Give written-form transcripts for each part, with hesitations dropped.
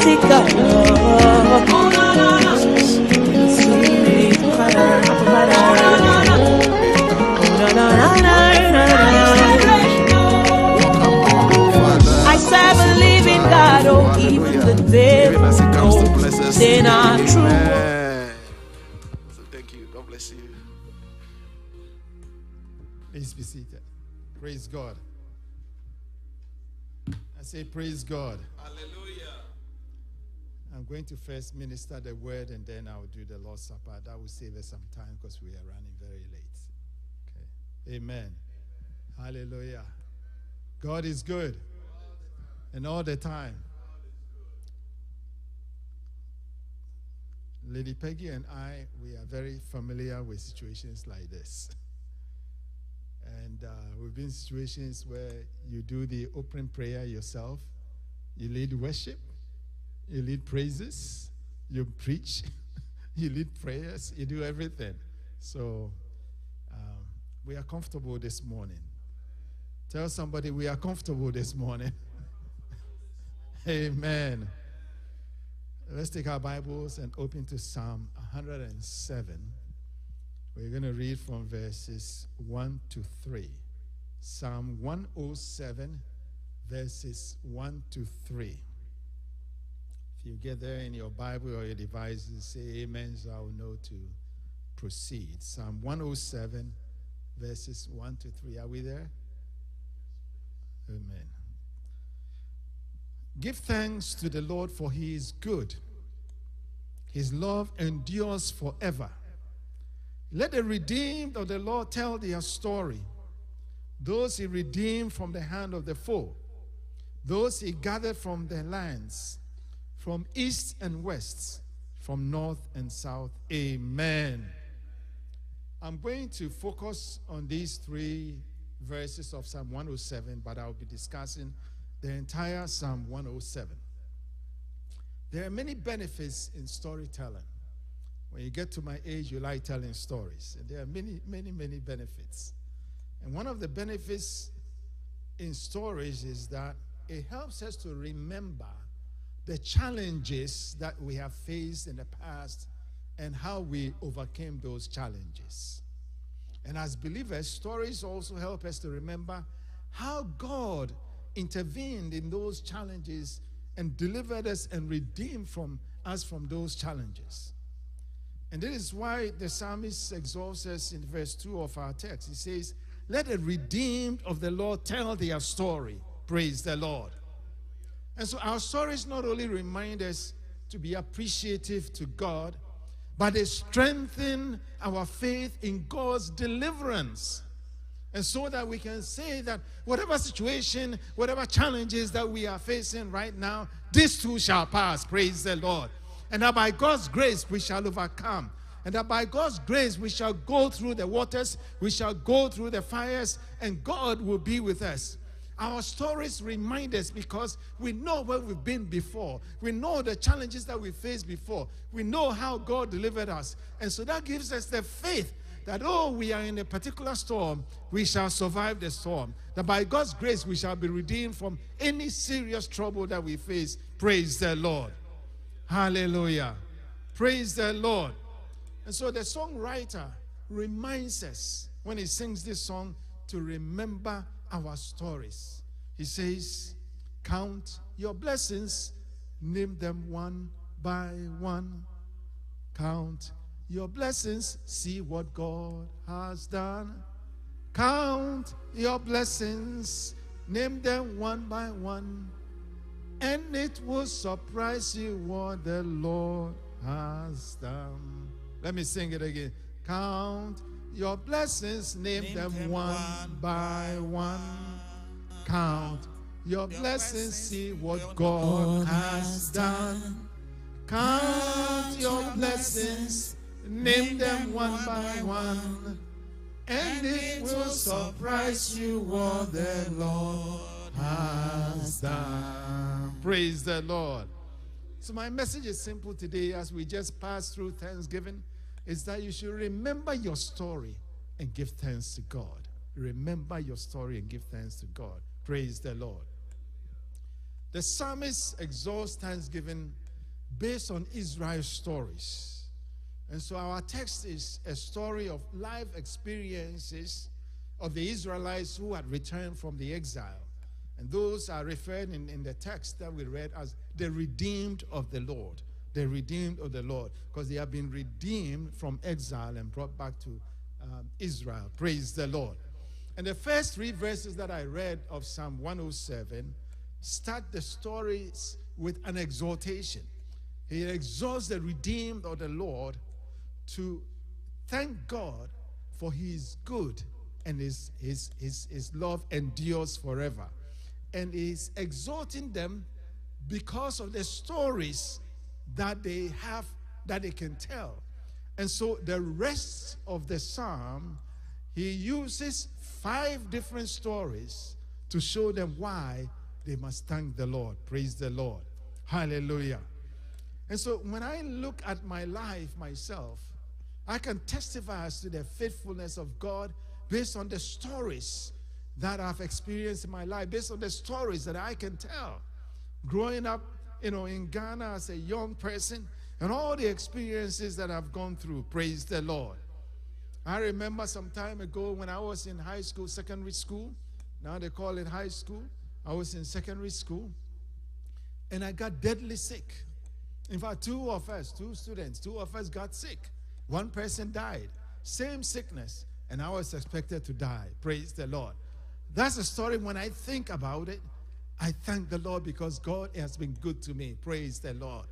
I serve a living God, oh, even the dead knows they not true. So thank you. God bless you. Please be seated. Praise God. I say praise God. Hallelujah. I'm going to first minister the word and then I'll do the Lord's Supper. That will save us some time because we are running very late. Okay. Amen. Hallelujah. God is good. And all the time. Lady Peggy and I, we are very familiar with situations like this. And we've been in situations where you do the opening prayer yourself, you lead worship, you lead praises, you preach, you lead prayers, you do everything. So we are comfortable this morning. Tell somebody we are comfortable this morning. Amen. Let's take our Bibles and open to Psalm 107. We're going to read from verses 1 to 3. Psalm 107, verses 1 to 3. If you get there in your Bible or your devices, say amen, so I will know to proceed. Psalm 107, verses 1 to 3. Are we there? Amen. Give thanks to the Lord, for he is good. His love endures forever. Let the redeemed of the Lord tell their story. Those he redeemed from the hand of the foe. Those he gathered from their lands, from east and west, from north and south. Amen. I'm going to focus on these three verses of Psalm 107, but I'll be discussing the entire Psalm 107. There are many benefits in storytelling. When you get to my age, you like telling stories. And there are many, many, many benefits. And one of the benefits in stories is that it helps us to remember the challenges that we have faced in the past and how we overcame those challenges. And as believers, stories also help us to remember how God intervened in those challenges and delivered us and redeemed us from those challenges. And this is why the psalmist exalts us in verse 2 of our text. He says, let the redeemed of the Lord tell their story. Praise the Lord. And so our stories not only remind us to be appreciative to God, but they strengthen our faith in God's deliverance. And so that we can say that whatever situation, whatever challenges that we are facing right now, this too shall pass. Praise the Lord. And that by God's grace we shall overcome. And that by God's grace we shall go through the waters, we shall go through the fires, and God will be with us. Our stories remind us because we know where we've been before. We know the challenges that we faced before. We know how God delivered us. And so that gives us the faith that, oh, we are in a particular storm, we shall survive the storm. That by God's grace we shall be redeemed from any serious trouble that we face. Praise the Lord. Hallelujah. Praise the Lord. And so the songwriter reminds us when he sings this song to remember our stories. He says, count your blessings, name them one by one. Count your blessings, see what God has done. Count your blessings, name them one by one. And it will surprise you what the Lord has done. Let me sing it again. Count your blessings, name them one by one. Count your blessings, see what God has done. Count your blessings, name them one by one. And it will surprise you what the Lord has done. Praise the Lord. So my message is simple today as we just pass through Thanksgiving, is that you should remember your story and give thanks to God. Remember your story and give thanks to God. Praise the Lord. The psalmist exalts thanksgiving based on Israel's stories. And so our text is a story of life experiences of the Israelites who had returned from the exile. And those are referred in the text that we read as the redeemed of the Lord. The redeemed of the Lord. Because they have been redeemed from exile and brought back to Israel. Praise the Lord. And the first 3 verses that I read of Psalm 107 start the stories with an exhortation. He exhorts the redeemed of the Lord to thank God for he is good and his love endures forever. And he's exhorting them because of the stories that they have, that they can tell. And so the rest of the psalm, he uses 5 different stories to show them why they must thank the Lord. Praise the Lord. Hallelujah. And so when I look at my life myself, I can testify as to the faithfulness of God based on the stories that I've experienced in my life, based on the stories that I can tell. Growing up, in Ghana as a young person, and all the experiences that I've gone through. Praise the Lord. I remember some time ago when I was in high school, secondary school. Now they call it high school. I was in secondary school, and I got deadly sick. In fact, 2 of us got sick. 1 person died. Same sickness, and I was expected to die. Praise the Lord. That's a story. When I think about it, I thank the Lord because God has been good to me. Praise the Lord.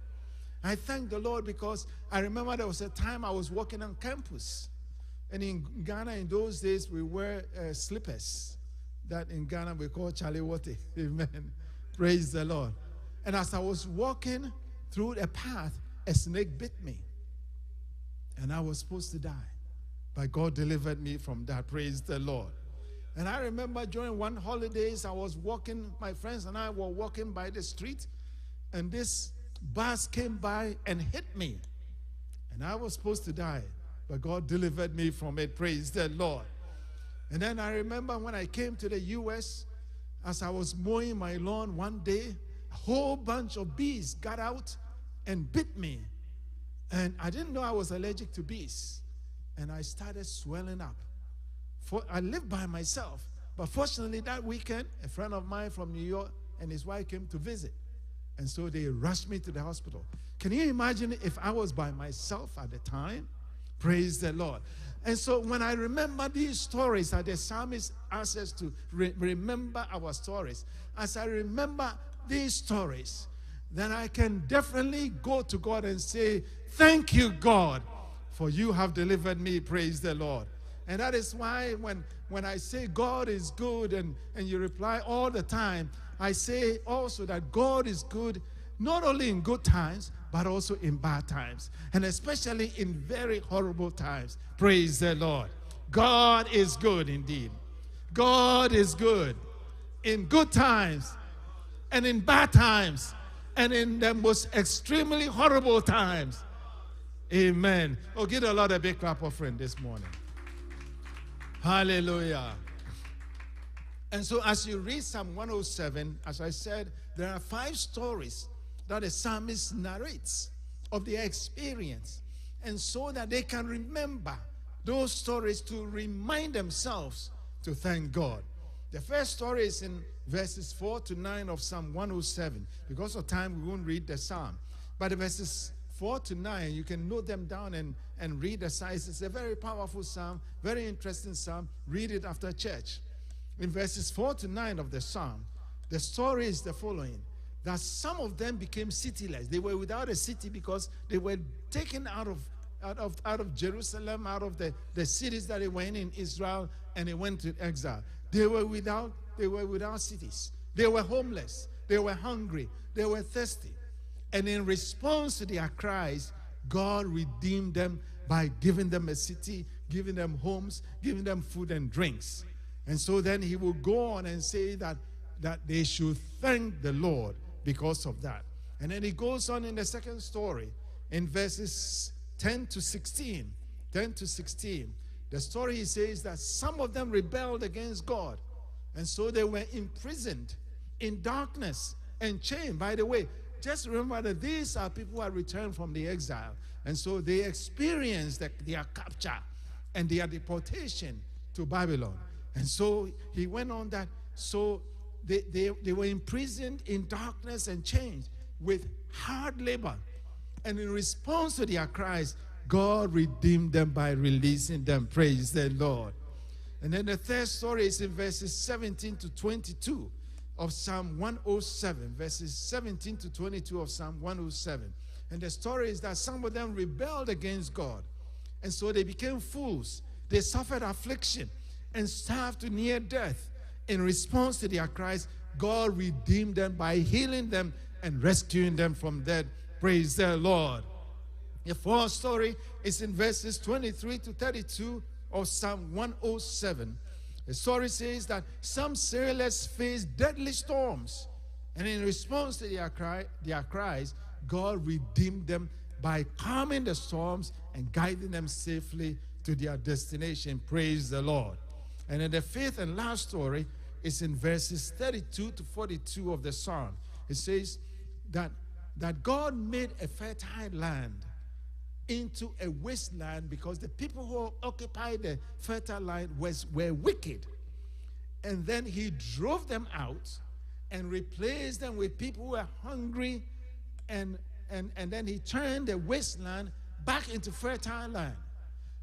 I thank the Lord because I remember there was a time I was walking on campus. And in Ghana in those days, we wear slippers. That in Ghana we call chaliwote. Amen. Praise the Lord. And as I was walking through a path, a snake bit me. And I was supposed to die. But God delivered me from that. Praise the Lord. And I remember during one holidays, I was walking, my friends and I were walking by the street, and this bus came by and hit me. And I was supposed to die, but God delivered me from it. Praise the Lord. And then I remember when I came to the U.S., as I was mowing my lawn one day, a whole bunch of bees got out and bit me. And I didn't know I was allergic to bees. And I started swelling up. I lived by myself. But fortunately, that weekend, a friend of mine from New York and his wife came to visit. And so they rushed me to the hospital. Can you imagine if I was by myself at the time? Praise the Lord. And so when I remember these stories that the psalmist asks us to remember our stories, as I remember these stories, then I can definitely go to God and say, thank you, God, for you have delivered me. Praise the Lord. And that is why when I say God is good and you reply all the time, I say also that God is good not only in good times, but also in bad times. And especially in very horrible times. Praise the Lord. God is good indeed. God is good in good times and in bad times and in the most extremely horrible times. Amen. Oh, give the Lord a big clap offering this morning. Hallelujah. And so as you read Psalm 107, as I said, there are 5 stories that the psalmist narrates of their experience. And so that they can remember those stories to remind themselves to thank God. The first story is in verses 4 to 9 of Psalm 107. Because of time, we won't read the psalm. But the verses 4 to 9, you can note them down and read the size. It's a very powerful psalm, very interesting psalm. Read it after church. In verses 4 to 9 of the psalm, the story is the following. That some of them became cityless. They were without a city because they were taken out of Jerusalem, out of the cities that they were in Israel, and they went to exile. They were without cities. They were homeless. They were hungry. They were thirsty. And in response to their cries, God redeemed them by giving them a city, giving them homes, giving them food and drinks. And so then he will go on and say that they should thank the Lord because of that. And then he goes on in the second story, in verses 10 to 16. 10 to 16. The story, he says that some of them rebelled against God. And so they were imprisoned in darkness and chained. By the way, just remember that these are people who are returned from the exile. And so they experienced their capture and their deportation to Babylon. And so he went on that. So they were imprisoned in darkness and chained with hard labor. And in response to their cries, God redeemed them by releasing them. Praise the Lord. And then the third story is in verses 17 to 22 of Psalm 107. Verses 17 to 22 of Psalm 107. And the story is that some of them rebelled against God. And so they became fools. They suffered affliction and starved to near death. In response to their cries, God redeemed them by healing them and rescuing them from death. Praise the Lord. The fourth story is in verses 23 to 32 of Psalm 107. The story says that some sailors faced deadly storms, and in response to their cries, God redeemed them by calming the storms and guiding them safely to their destination. Praise the Lord. And then the fifth and last story is in verses 32 to 42 of the Psalm. It says that God made a fertile land into a wasteland because the people who occupied the fertile land were wicked. And then he drove them out and replaced them with people who were hungry, and then he turned the wasteland back into fertile land.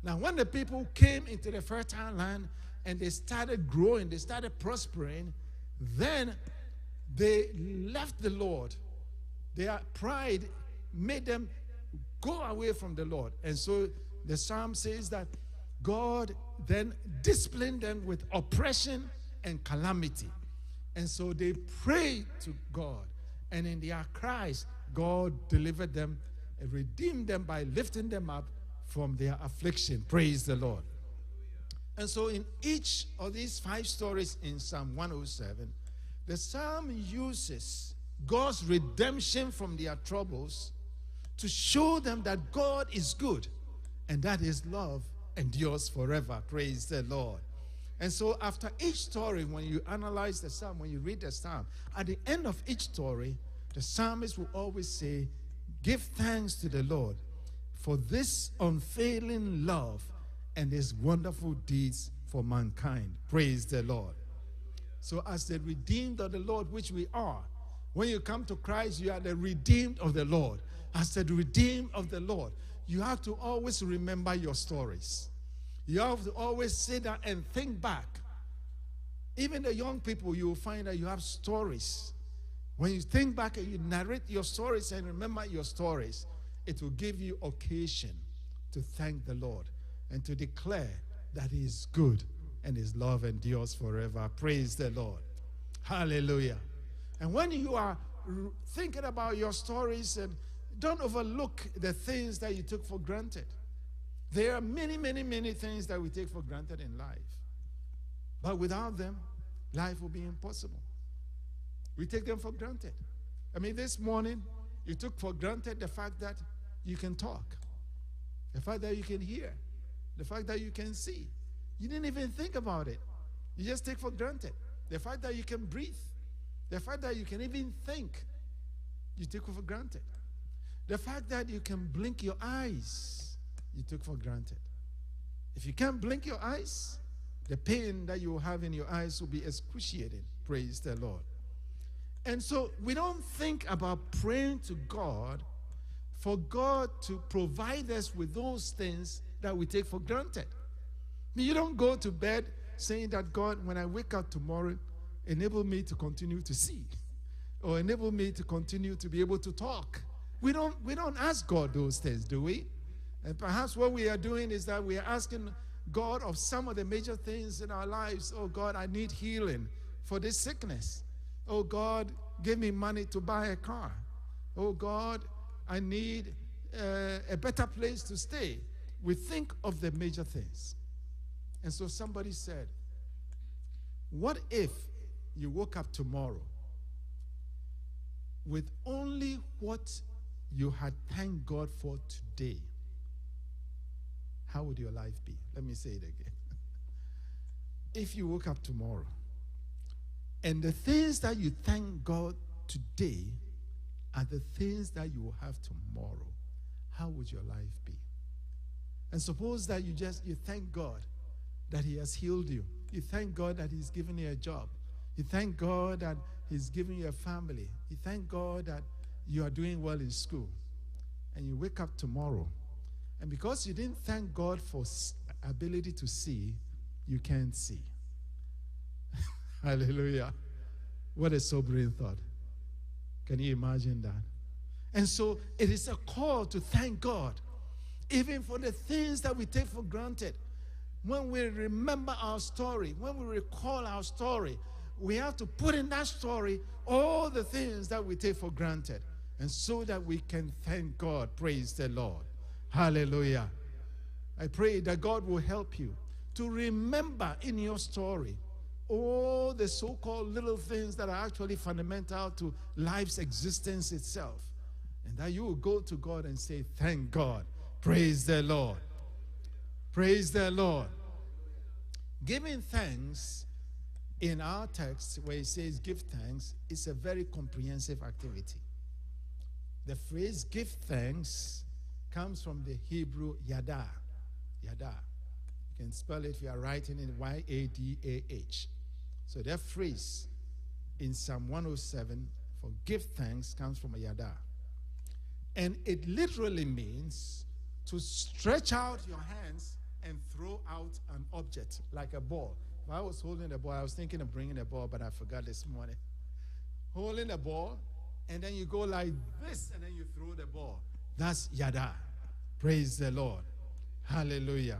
Now, when the people came into the fertile land and they started growing, they started prospering, then they left the Lord. Their pride made them go away from the Lord. And so the psalm says that God then disciplined them with oppression and calamity. And so they prayed to God. And in their cries, God delivered them and redeemed them by lifting them up from their affliction. Praise the Lord. And so in each of these 5 stories in Psalm 107, the psalm uses God's redemption from their troubles to show them that God is good and that his love endures forever. Praise the Lord. And so after each story, when you analyze the psalm, when you read the psalm, at the end of each story, the psalmist will always say, give thanks to the Lord for this unfailing love and his wonderful deeds for mankind. Praise the Lord. So as the redeemed of the Lord, which we are, when you come to Christ, you are the redeemed of the Lord. As the redeemed of the Lord, you have to always remember your stories. You have to always sit down and think back. Even the young people, you will find that you have stories. When you think back and you narrate your stories and remember your stories, it will give you occasion to thank the Lord and to declare that he is good and his love endures forever. Praise the Lord. Hallelujah. And when you are thinking about your stories, and don't overlook the things that you took for granted. There are many, many, many things that we take for granted in life. But without them, life will be impossible. We take them for granted. I mean, this morning, you took for granted the fact that you can talk, the fact that you can hear, the fact that you can see. You didn't even think about it. You just take for granted the fact that you can breathe, the fact that you can even think. You take for granted. The fact that you can blink your eyes, you took for granted. If you can't blink your eyes, the pain that you will have in your eyes will be excruciating. Praise the Lord. And so we don't think about praying to God for God to provide us with those things that we take for granted. I mean, you don't go to bed saying that, God, when I wake up tomorrow, enable me to continue to see, or enable me to continue to be able to talk. We don't ask God those things, do we? And perhaps what we are doing is that we are asking God of some of the major things in our lives. Oh, God, I need healing for this sickness. Oh, God, give me money to buy a car. Oh, God, I need a better place to stay. We think of the major things. And so somebody said, what if you woke up tomorrow with only what you had thanked God for today? How would your life be? Let me say it again. If you woke up tomorrow and the things that you thank God today are the things that you will have tomorrow, how would your life be? And suppose that you thank God that he has healed you. You thank God that he's given you a job. You thank God that he's given you a family. You thank God that you are doing well in school. And you wake up tomorrow, and because you didn't thank God for ability to see, you can't see. Hallelujah. What a sobering thought. Can you imagine that? And so it is a call to thank God, even for the things that we take for granted. When we remember our story, when we recall our story, we have to put in that story all the things that we take for granted, and so that we can thank God. Praise the Lord. Hallelujah. I pray that God will help you to remember in your story all the so-called little things that are actually fundamental to life's existence itself, and that you will go to God and say, thank God. Praise the Lord. Praise the Lord. Giving thanks in our text, where it says give thanks, is a very comprehensive activity. The phrase give thanks comes from the Hebrew yada. Yada. You can spell it if you are writing it Y-A-D-A-H. So that phrase in Psalm 107 for give thanks comes from a yada. And it literally means to stretch out your hands and throw out an object like a ball. If I was holding a ball, I was thinking of bringing a ball, but I forgot this morning. Holding a ball, and then you go like this, and then you throw the ball. That's yada. Praise the Lord. Hallelujah.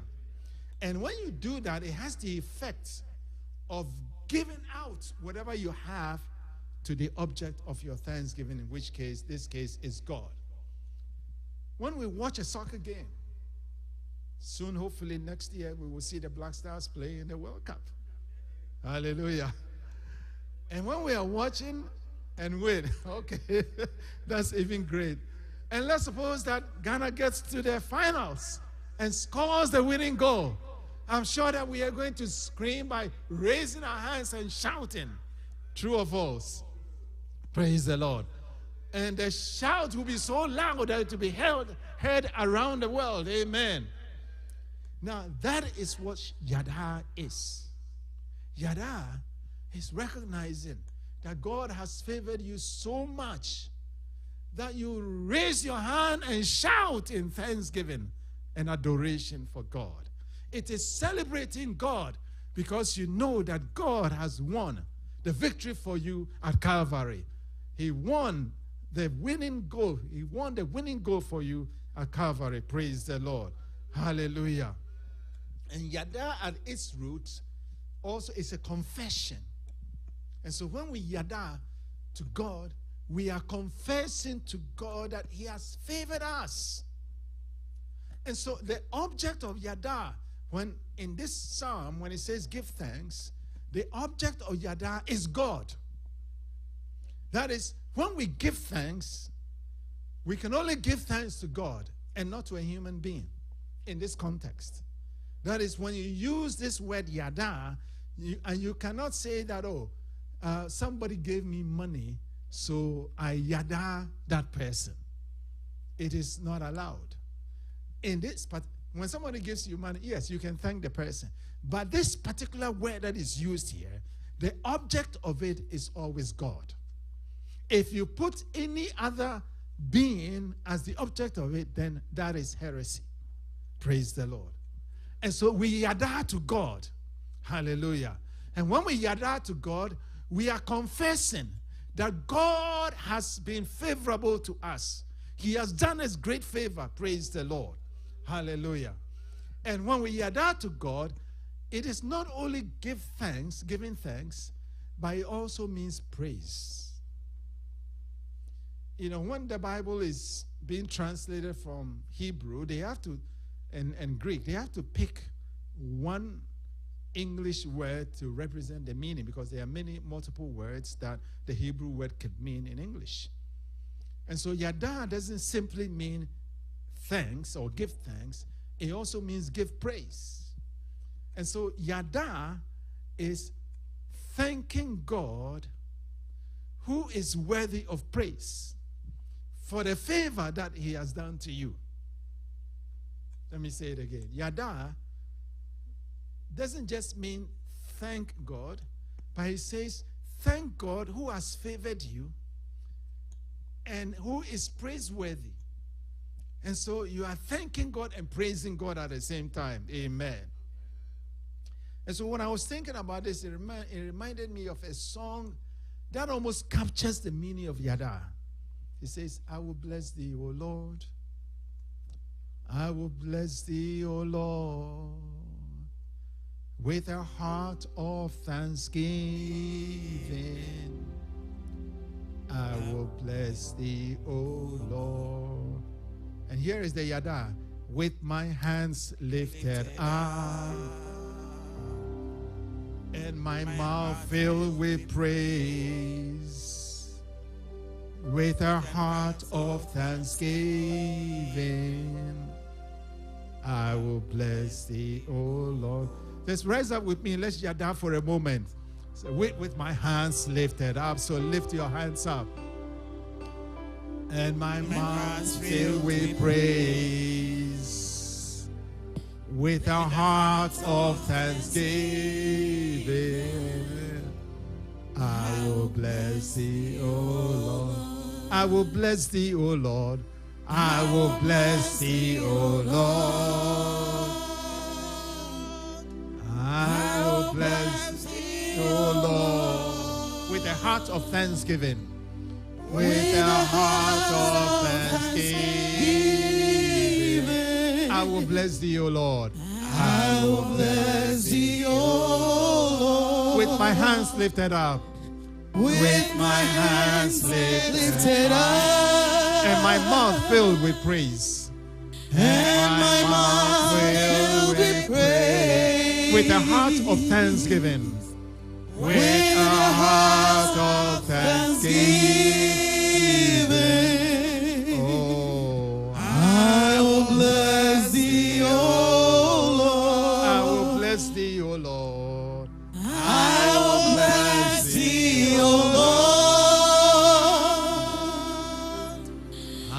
And when you do that, it has the effect of giving out whatever you have to the object of your thanksgiving, in which case, this case is God. When we watch a soccer game, soon, hopefully next year, we will see the Black Stars play in the World Cup. Hallelujah. And when we are watching and win, okay, that's even great. And let's suppose that Ghana gets to the finals and scores the winning goal. I'm sure that we are going to scream by raising our hands and shouting. True or false? Praise the Lord. And the shout will be so loud that it will be heard around the world. Amen. Now, that is what yada is. Yada is recognizing that God has favored you so much that you raise your hand and shout in thanksgiving and adoration for God. It is celebrating God because you know that God has won the victory for you at Calvary. He won the winning goal. He won the winning goal for you at Calvary. Praise the Lord. Hallelujah. And yada at its root also is a confession. And so when we yada to God, we are confessing to God that he has favored us. And so the object of yada, when in this psalm, when it says give thanks, the object of yada is God. That is, when we give thanks, we can only give thanks to God and not to a human being in this context. That is, when you use this word yada, and you cannot say that, somebody gave me money, so I yada that person. It is not allowed. In this, but when somebody gives you money, yes, you can thank the person. But this particular word that is used here, the object of it is always God. If you put any other being as the object of it, then that is heresy. Praise the Lord. And so we yada to God. Hallelujah. And when we yada to God, we are confessing that God has been favorable to us. He has done us great favor. Praise the Lord. Hallelujah. And when we yada to God, it is not only giving thanks, but it also means praise. You know, when the Bible is being translated from Hebrew, they have to, and Greek, they have to pick one English word to represent the meaning, because there are multiple words that the Hebrew word could mean in English. And so yada doesn't simply mean thanks or give thanks. It also means give praise. And so yada is thanking God who is worthy of praise for the favor that he has done to you. Let me say it again. Yada doesn't just mean thank God, but he says, thank God who has favored you and who is praiseworthy. And so you are thanking God and praising God at the same time. Amen. And so when I was thinking about this, it reminded me of a song that almost captures the meaning of Yada. It says, I will bless thee, O Lord. I will bless thee, O Lord, with a heart of thanksgiving. I will bless thee, O Lord. And here is the Yada. With my hands lifted up and my mouth filled with praise, with a heart of thanksgiving, I will bless thee, O Lord. Let's rise up with me. Let's Yada for a moment. So with my hands lifted up. So lift your hands up. And my mouth filled with praise, with a heart of thanksgiving, I will bless thee, O Lord. I will bless thee, O Lord. I will bless thee, O Lord. I will bless thee, O Lord, with a heart of thanksgiving. With a heart of thanksgiving, I will bless thee, O Lord. I will bless thee, O Lord. With my hands lifted up. With my hands lifted up. And my mouth filled with praise. And my mouth filled with praise. With a heart of thanksgiving. With a heart of thanksgiving, oh, I will bless thee, O Lord. I will bless thee, O Lord. I will bless thee, O Lord. I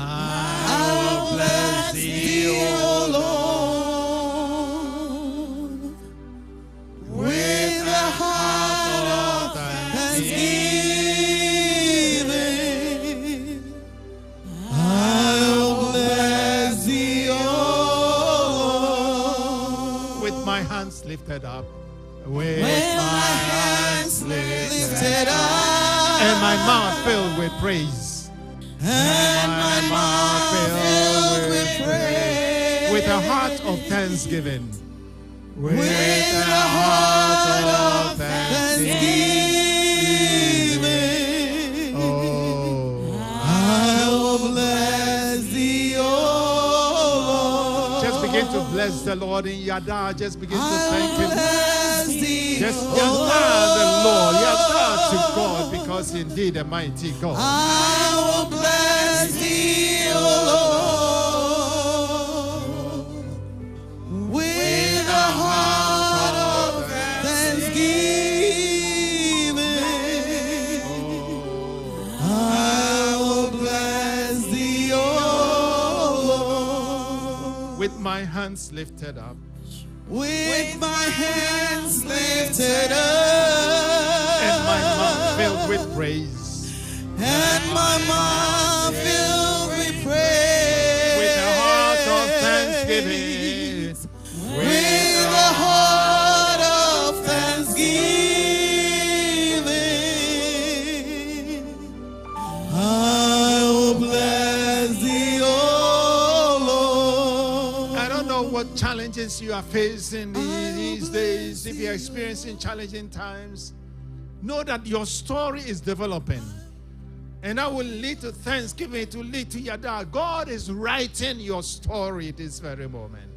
will bless thee, O Lord. With a heart thanksgiving, I will bless thee, O Lord. With my hands lifted up, with my hands lifted up, and my mouth filled with praise, and my mouth filled with praise, with a heart of thanksgiving. With a heart of thanksgiving, oh, I will bless thee, O Lord. Just begin to bless the Lord in Yada. Just begin to thank Him. Just Yada the Lord. Yada to God, because indeed a mighty God. I will bless thee, O Lord. With my hands lifted up. With my hands lifted up. And my mouth filled with praise. And my mouth filled with praise. With a heart of thanksgiving. With a heart of thanksgiving, I will bless thee, O Lord. I don't know what challenges you are facing these days. If you are experiencing challenging times, know that your story is developing. And that will lead to thanksgiving, to lead to Yada. God is writing your story this very moment.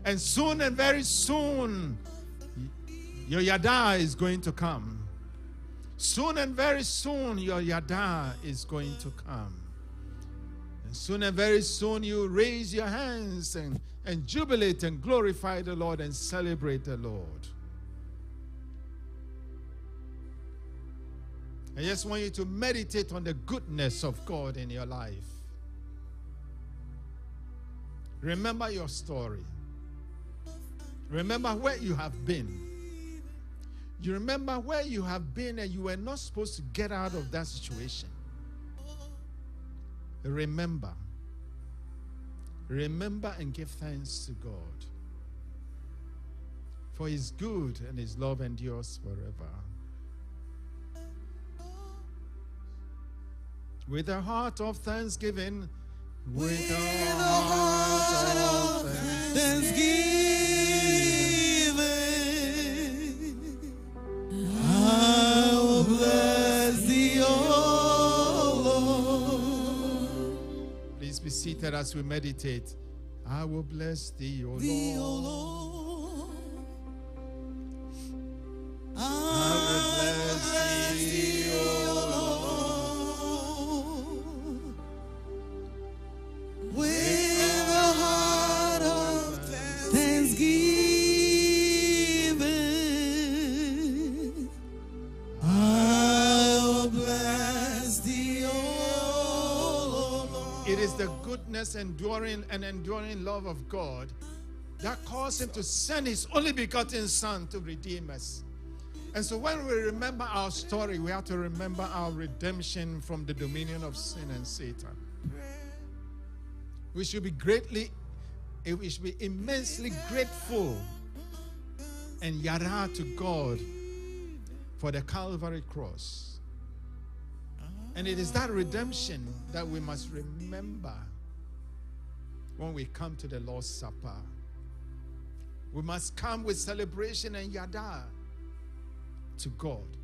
And soon and very soon, your Yada is going to come. Soon and very soon, your Yada is going to come. And soon and very soon, you raise your hands and jubilate and glorify the Lord and celebrate the Lord. I just want you to meditate on the goodness of God in your life. Remember your story. Remember where you have been. You remember where you have been and you were not supposed to get out of that situation. Remember. Remember and give thanks to God. For His good and His love endures forever. With a heart of thanksgiving, with a heart of thanksgiving, I will bless Thee, O Lord. Please be seated as we meditate. I will bless Thee, O Lord. I will bless Thee, O Lord. With a heart of thanksgiving, I will bless Thee, O Lord. It is the goodness, enduring love of God that caused Him to send His only begotten Son to redeem us. And so when we remember our story, we have to remember our redemption from the dominion of sin and Satan. We should be immensely grateful and yada to God for the Calvary cross. And it is that redemption that we must remember when we come to the Lord's Supper. We must come with celebration and yada to God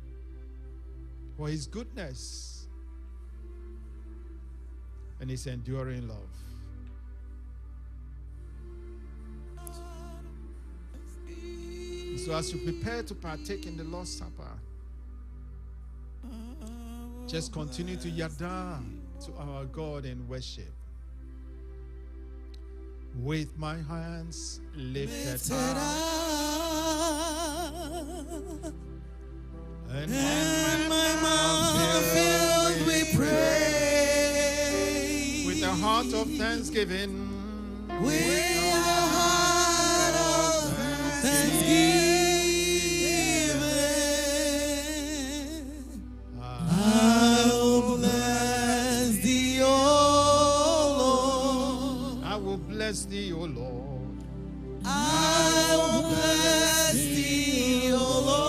for His goodness and His enduring love. And so as you prepare to partake in the Lord's Supper, just continue to yada to our God in worship. With my hands lifted up and my mouth filled with praise, with a heart of thanksgiving, with a heart of thanksgiving, I will bless Thee, O Lord. I will bless Thee, O Lord.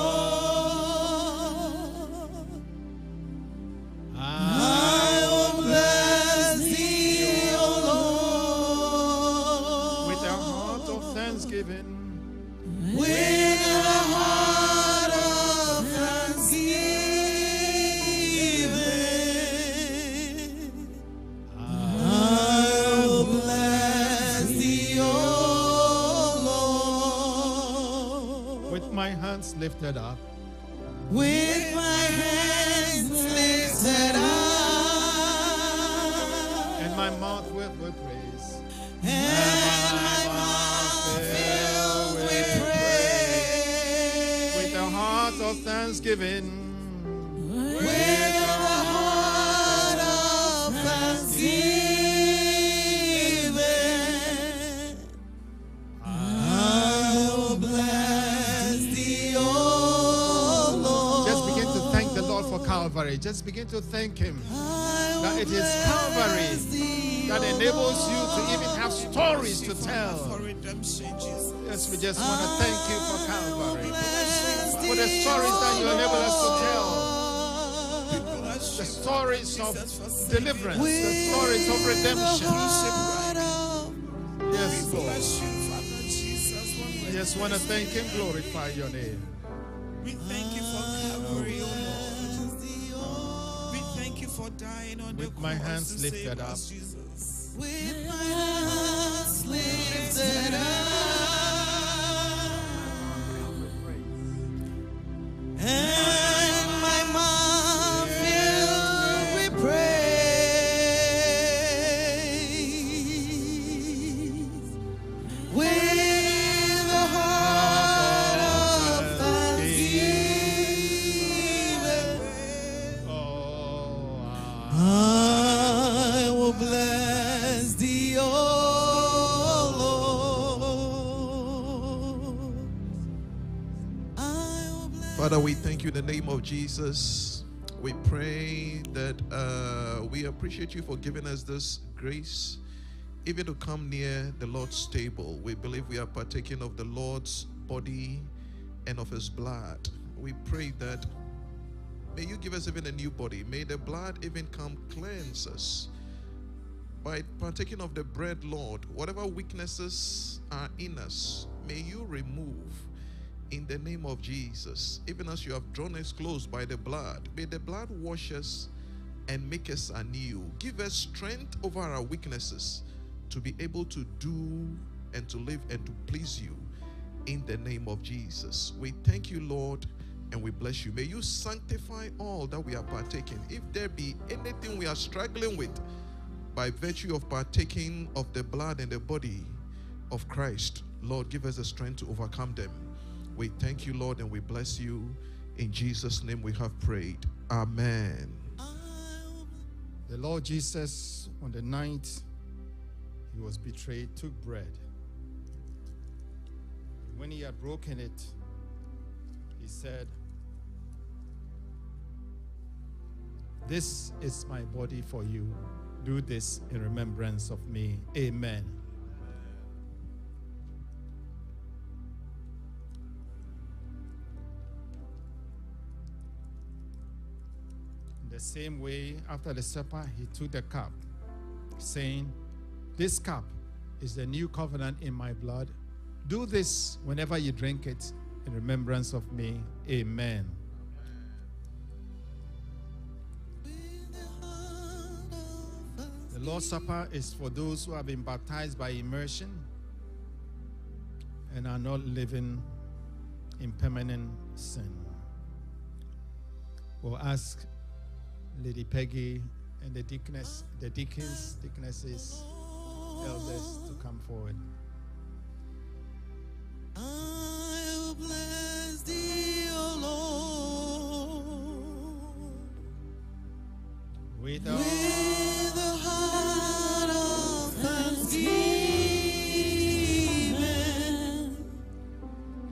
I will bless Thee, O Lord. With a heart of thanksgiving, I will bless Thee, O Lord. With my hands lifted up, with my hands lifted up, and my mouth filled with praise, and my mouth filled with praise, with a heart of thanksgiving, with a heart of thanksgiving, I will bless Thee, O Lord. Just begin to thank the Lord for Calvary. Just begin to thank Him that it is Calvary that enables you to even have stories to tell. Yes, we just want to thank You for Calvary, for the stories that You enable us to tell, the stories of deliverance, the stories of redemption. Yes, Lord. I just want to thank Him, glorify Your name. We thank You for Calvary, O Lord. We thank You for dying on the cross. With my hands lifted up, with my hands lifted up, and my mouth filled with praise, with a heart of thanksgiving, Father, we thank you in the name of Jesus. We pray that we appreciate you for giving us this grace, even to come near the Lord's table. We believe we are partaking of the Lord's body and of his blood. We pray that may you give us even a new body. May the blood even come cleanse us. By partaking of the bread, Lord, whatever weaknesses are in us, may you remove in the name of Jesus. Even as you have drawn us close by the blood, may the blood wash us and make us anew. Give us strength over our weaknesses to be able to do and to live and to please you in the name of Jesus. We thank you, Lord, and we bless you. May you sanctify all that we are partaking. If there be anything we are struggling with, by virtue of partaking of the blood and the body of Christ, Lord, give us the strength to overcome them. We thank you, Lord, and we bless you. In Jesus' name we have prayed. Amen. The Lord Jesus, on the night he was betrayed, took bread. When he had broken it, he said, "This is my body for you. Do this in remembrance of me." Amen. In the same way, after the supper, he took the cup, saying, "This cup is the new covenant in my blood. Do this whenever you drink it in remembrance of me." Amen. The Lord's Supper is for those who have been baptized by immersion and are not living in permanent sin. We'll ask Lady Peggy and the deaconess, deaconesses, elders to come forward. I will bless thee, O Lord, With with a heart of thanksgiving.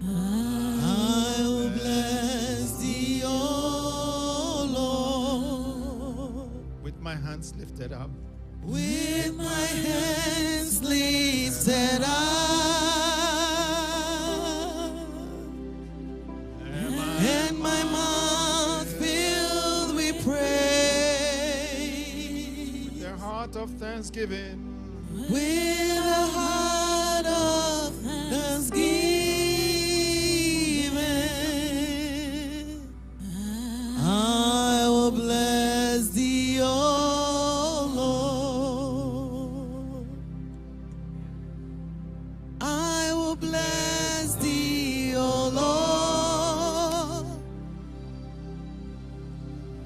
I will bless thee, O Lord, with my hands lifted up, with my hands lifted up, and my mouth filled with praise, with a heart of thanksgiving. with a heart of thanksgiving. I will bless thee, O Lord. I will bless thee, O Lord.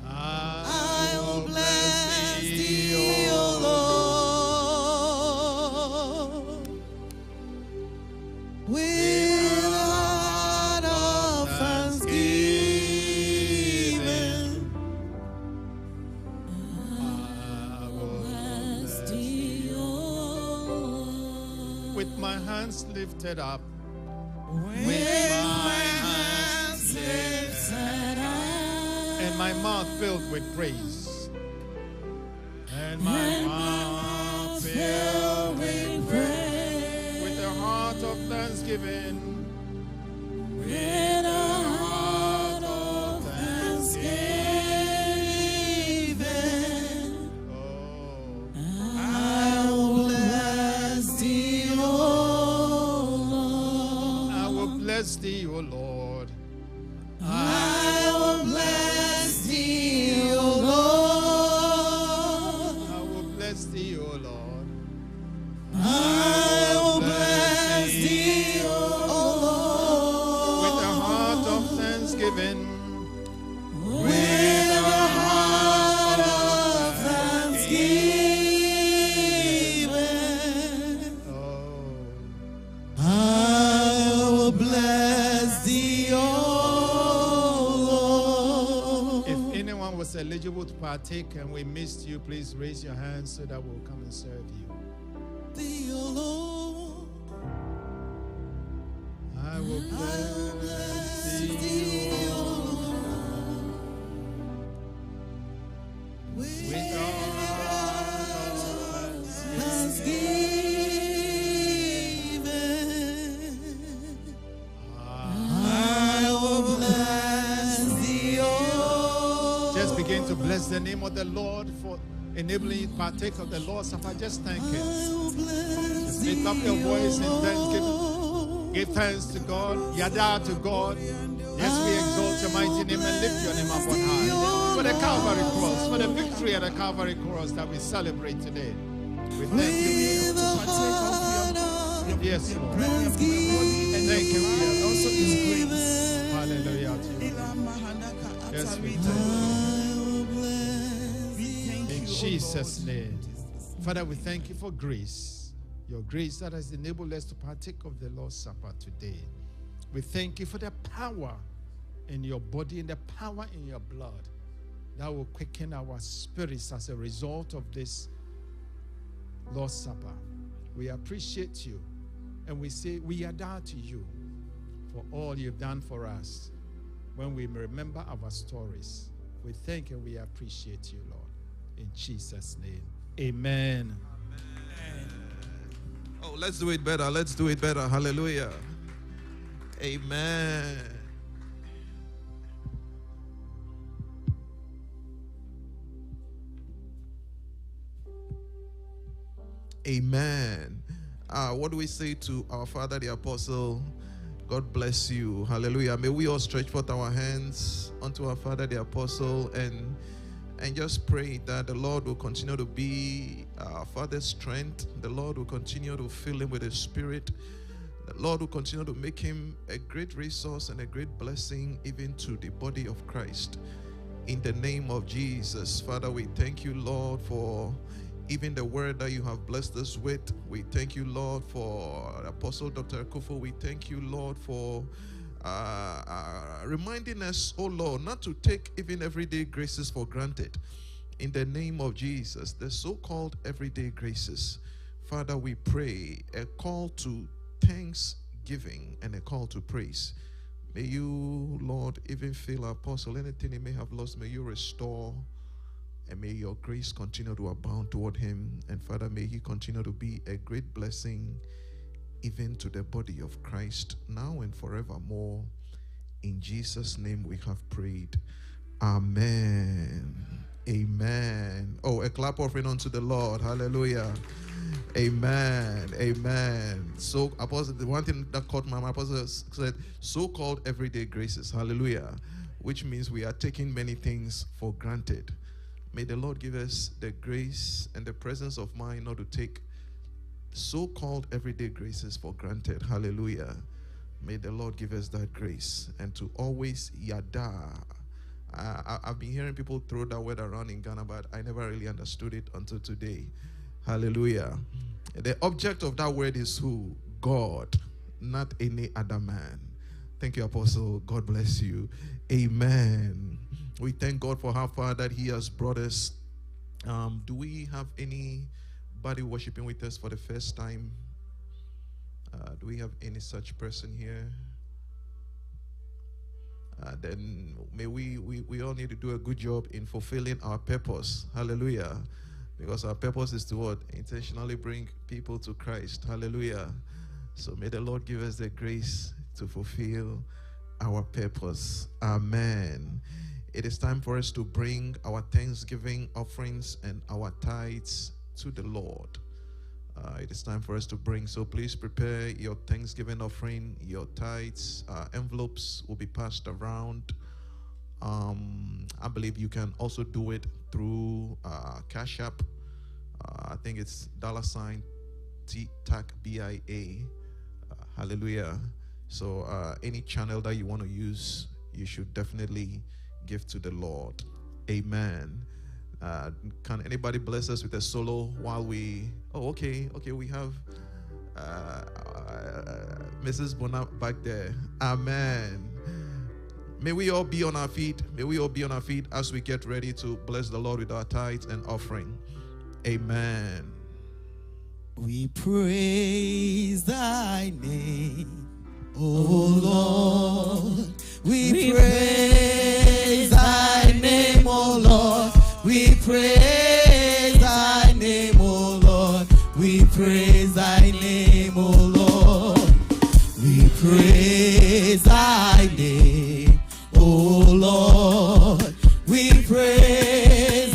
I will bless thee, O Lord, with a heart of thanksgiving. I will bless Thee, O with my hands lifted up, with my hands lifted up, and my mouth filled with praise, and my mouth filled with praise, with a heart of thanksgiving, with a heart of thanksgiving. oh, I will bless thee, O Lord. I will bless thee, O Lord. I will bless thee, O Lord. I will bless thee, O Lord. I will bless thee, O With a Lord, heart of thanksgiving, with a heart of thanksgiving. oh, I will bless thee, O Lord. if anyone was eligible to partake and we missed you, please raise your hand so that we'll come and serve you. Thee, O Lord. I will bless thee, O name of the Lord for enabling you to partake of the Lord's Supper. Just thank Him. Just lift up your voice in thanksgiving. Give thanks to God. Yada to God. Yes, we exalt your mighty name and lift your name up on high. For the Calvary cross, for the victory at the Calvary cross that we celebrate today. We thank you. Yes, Lord. And thank you. Also His grace. Hallelujah to you. Yes, we thank you. In Jesus' name. Father, we thank you for grace. Your grace that has enabled us to partake of the Lord's Supper today. We thank you for the power in your body and the power in your blood that will quicken our spirits as a result of this Lord's Supper. We appreciate you and we say we adore to you for all you've done for us. When we remember our stories, we thank and we appreciate you, Lord. In Jesus' name, amen. Oh, let's do it better. Let's do it better. Hallelujah. Amen. Amen. What do we say to our Father the Apostle? God bless you. Hallelujah. May we all stretch forth our hands unto our Father the Apostle and just pray that the Lord will continue to be our Father's strength. The Lord will continue to fill him with His Spirit. The Lord will continue to make him a great resource and a great blessing even to the body of Christ. In the name of Jesus, Father, we thank you, Lord, for even the word that you have blessed us with. We thank you, Lord, for Apostle Dr. Akufo. We thank you, Lord, for reminding us, oh Lord, not to take even everyday graces for granted. In the name of Jesus, the so-called everyday graces, Father, we pray a call to thanksgiving and a call to praise. May you, Lord, even fill our apostle. Anything he may have lost, may you restore. And may your grace continue to abound toward him. And Father, may he continue to be a great blessing even to the body of Christ now and forevermore. In Jesus' name we have prayed. Amen. Amen. Oh, a clap offering unto the Lord. Hallelujah. Amen. Amen. So, Apostle, the one thing that caught my Apostle said, so-called everyday graces. Hallelujah. Which means we are taking many things for granted. May the Lord give us the grace and the presence of mind not to take so-called everyday graces for granted. Hallelujah. May the Lord give us that grace and to always yada. I've been hearing people throw that word around in Ghana, but I never really understood it until today. Hallelujah. The object of that word is who? God, not any other man. Thank you, Apostle. God bless you. Amen. We thank God for how far that He has brought us. Do we have anybody worshiping with us for the first time? Do we have any such person here? Then may we all need to do a good job in fulfilling our purpose. Hallelujah. Because our purpose is to what? Intentionally bring people to Christ. Hallelujah. So may the Lord give us the grace to fulfill our purpose. Amen. It is time for us to bring our thanksgiving offerings and our tithes to the Lord. It is time for us to bring. So please prepare your thanksgiving offering, your tithes. Envelopes will be passed around. I believe you can also do it through Cash App. I think it's $TAC BIA. Hallelujah. So any channel that you want to use, you should definitely give to the Lord. Amen. Can anybody bless us with a solo while we... Oh, okay, we have Mrs. Bona back there. Amen. May we all be on our feet. May we all be on our feet as we get ready to bless the Lord with our tithes and offering. Amen. We praise thy name, O Lord. We praise thy name, O Lord. We praise thy name, O Lord. We praise thy name, O Lord. We praise thy name, O Lord. We praise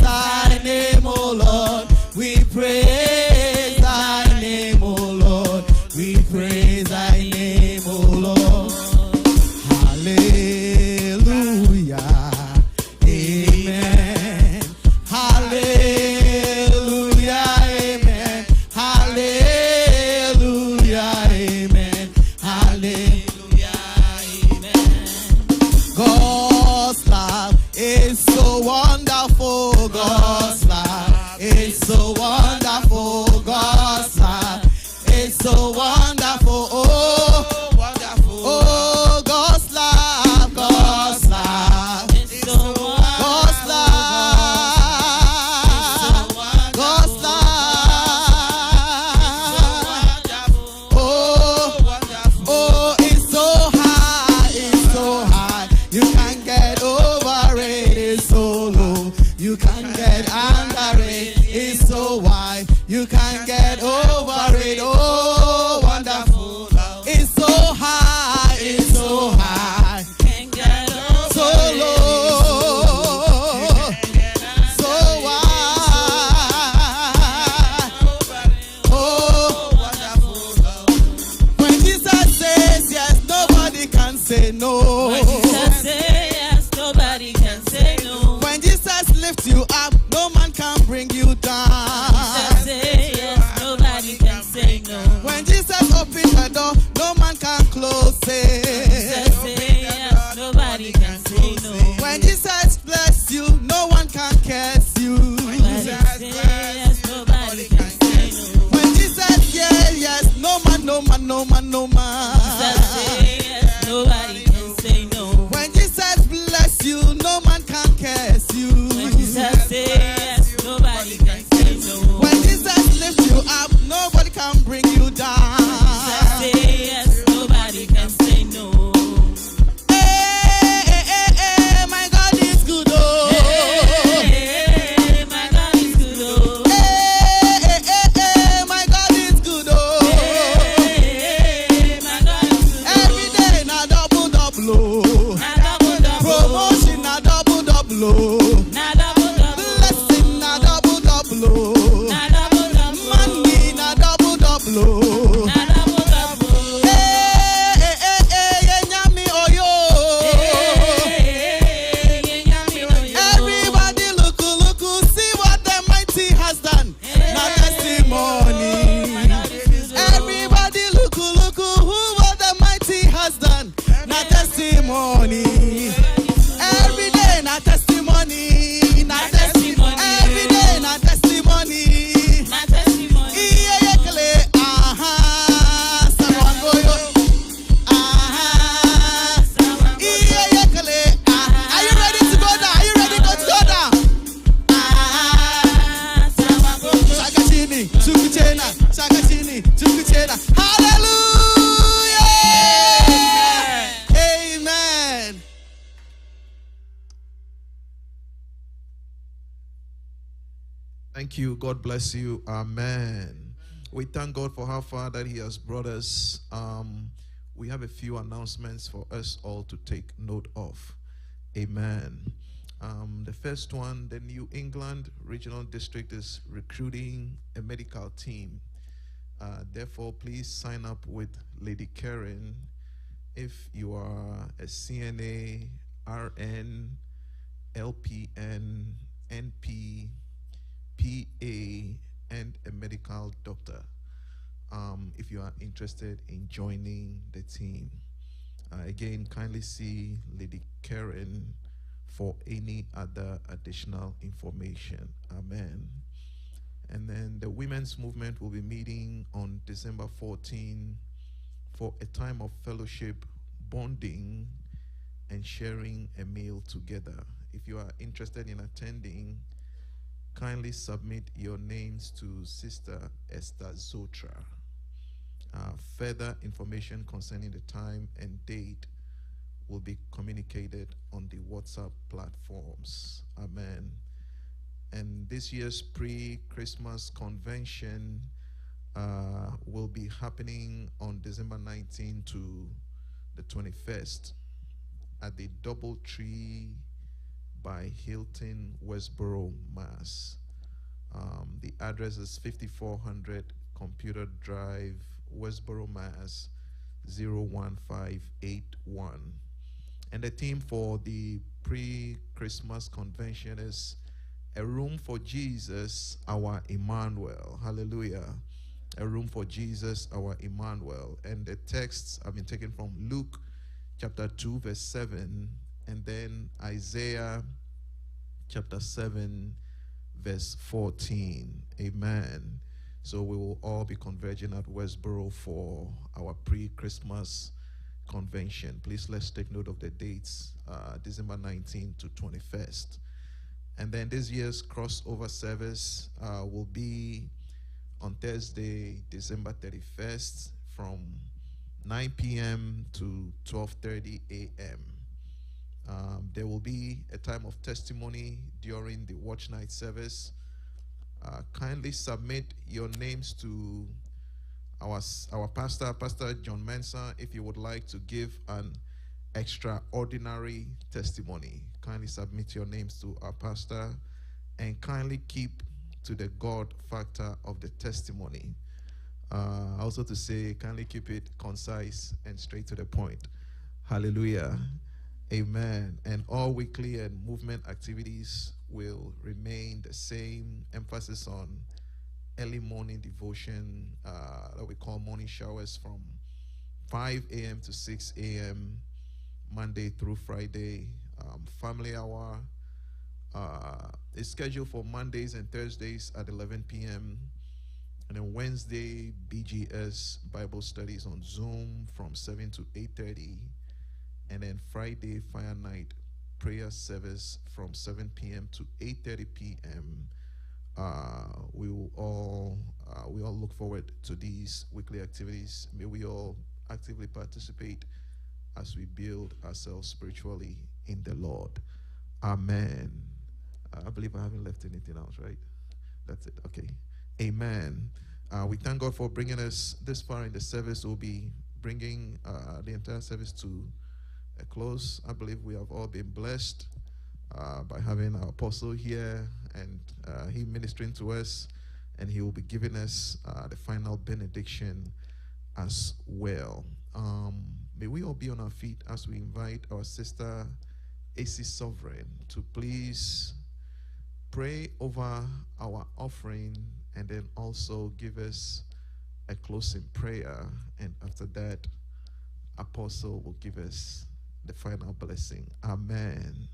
door, no man can close it. Jesus say yes, nobody can say no. When Jesus bless you, no one can curse you. When Jesus say yes, nobody can say no. When Jesus yes, no man, no man, no man, no man. Jesus say yes, nobody can say no. When Jesus bless you, no man can curse you. When Jesus say yes, nobody can say no. When Jesus lift you up, nobody can bring you down. Jesus say yes, nobody can say no. Hey, my God is good, oh. Hey, my God is good, oh. Hey, my God is good, oh. Hey, my God is good, oh. Every day na double, oh. Na double, Promotion na double, oh. na double, Blessing na double, oh. na double, Money na double, oh. na double, Nyami oyo. Everybody look, see what the mighty has done. Na testimony. Everybody look, who what the mighty has done. Na testimony. Every day na testimony. Na testimony. Every day na testimony. na testimony. Iyekele, Sawangoyo. Iyekele, Are you ready to go down? Are you ready to go down? Shakachini, Chukuchena, Shakachini, Chukuchena. Hallelujah! Amen. Thank you. God bless you. Amen. We thank God for how far that He has brought us. We have a few announcements for us all to take note of. Amen. The first one, the New England Regional District is recruiting a medical team. Therefore, please sign up with Lady Karen if you are a CNA, RN, LPN, NP, PA, and a medical doctor. If you are interested in joining the team, again, kindly see Lady Karen for any other additional information. Amen. And then the women's movement will be meeting on December 14 for a time of fellowship, bonding, and sharing a meal together. If you are interested in attending, kindly submit your names to Sister Esther Zotra. Further information concerning the time and date will be communicated on the WhatsApp platforms. Amen. And this year's pre-Christmas convention will be happening on December 19 to the 21st at the Doubletree by Hilton, Westboro, Mass. The address is 5400 Computer Drive, Westboro, Mass. 01581. And the theme for the pre-Christmas convention is A Room for Jesus, Our Emmanuel. Hallelujah. A Room for Jesus, Our Emmanuel. And the texts have been taken from Luke chapter 2, verse 7, and then Isaiah chapter 7, verse 14. Amen. So we will all be converging at Westboro for our pre-Christmas convention. Please let's take note of the dates, December 19th to 21st. And then this year's crossover service will be on Thursday, December 31st from 9 p.m. to 12:30 a.m. There will be a time of testimony during the watch night service. Kindly submit your names to our pastor, Pastor John Mensah, if you would like to give an extraordinary testimony. Kindly submit your names to our pastor and kindly keep to the God factor of the testimony. Also to say, kindly keep it concise and straight to the point. Hallelujah. Amen. And all weekly and movement activities will remain the same. Emphasis on early morning devotion that we call morning showers from 5 a.m. to 6 a.m. Monday through Friday. Family hour is scheduled for Mondays and Thursdays at 11 p.m. And then Wednesday, BGS Bible studies on Zoom from 7 to 8:30. And then Friday, Fire Night prayer service from 7 p.m. to 8:30 p.m. We all look forward to these weekly activities. May we all actively participate as we build ourselves spiritually in the Lord. Amen. I believe I haven't left anything else, right? That's it. Okay. Amen. We thank God for bringing us this far in the service. We'll be bringing the entire service to a close. I believe we have all been blessed by having our apostle here and he ministering to us, and he will be giving us the final benediction as well. May we all be on our feet as we invite our sister AC Sovereign to please pray over our offering and then also give us a closing prayer. And after that, Apostle will give us the final blessing. Amen.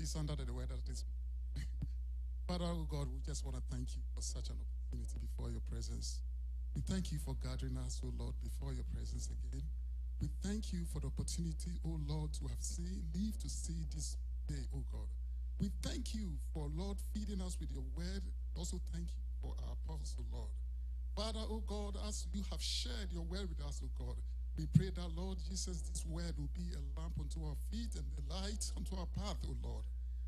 It's under the weather this morning. Father, oh God, we just want to thank you for such an opportunity before your presence. We thank you for gathering us, oh Lord, before your presence again. We thank you for the opportunity, oh Lord, to have lived to see this day, oh God. We thank you for, Lord, feeding us with your word. Also thank you for our apostle, Lord. Father, oh God, as you have shared your word with us, oh God, we pray that, Lord Jesus, this word will be a lamp unto our feet and a light unto our path, oh Lord.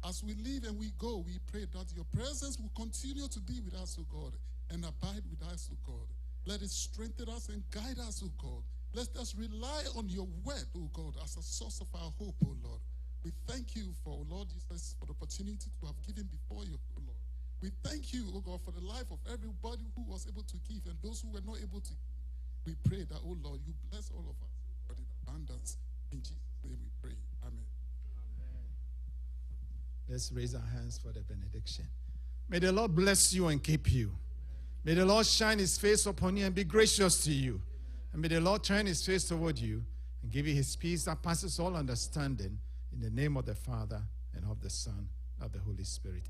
As we live and we go, we pray that your presence will continue to be with us, O God, and abide with us, O God. Let it strengthen us and guide us, O God. Let us rely on your word, O God, as a source of our hope, O Lord. We thank you for, Lord Jesus, for the opportunity to have given before you, O Lord. We thank you, O God, for the life of everybody who was able to give and those who were not able to give. We pray that, O Lord, you bless all of us, O God, in abundance. In Jesus' name we pray. Amen. Let's raise our hands for the benediction. May the Lord bless you and keep you. May the Lord shine his face upon you and be gracious to you. And may the Lord turn his face toward you and give you his peace that passes all understanding, in the name of the Father and of the Son and of the Holy Spirit.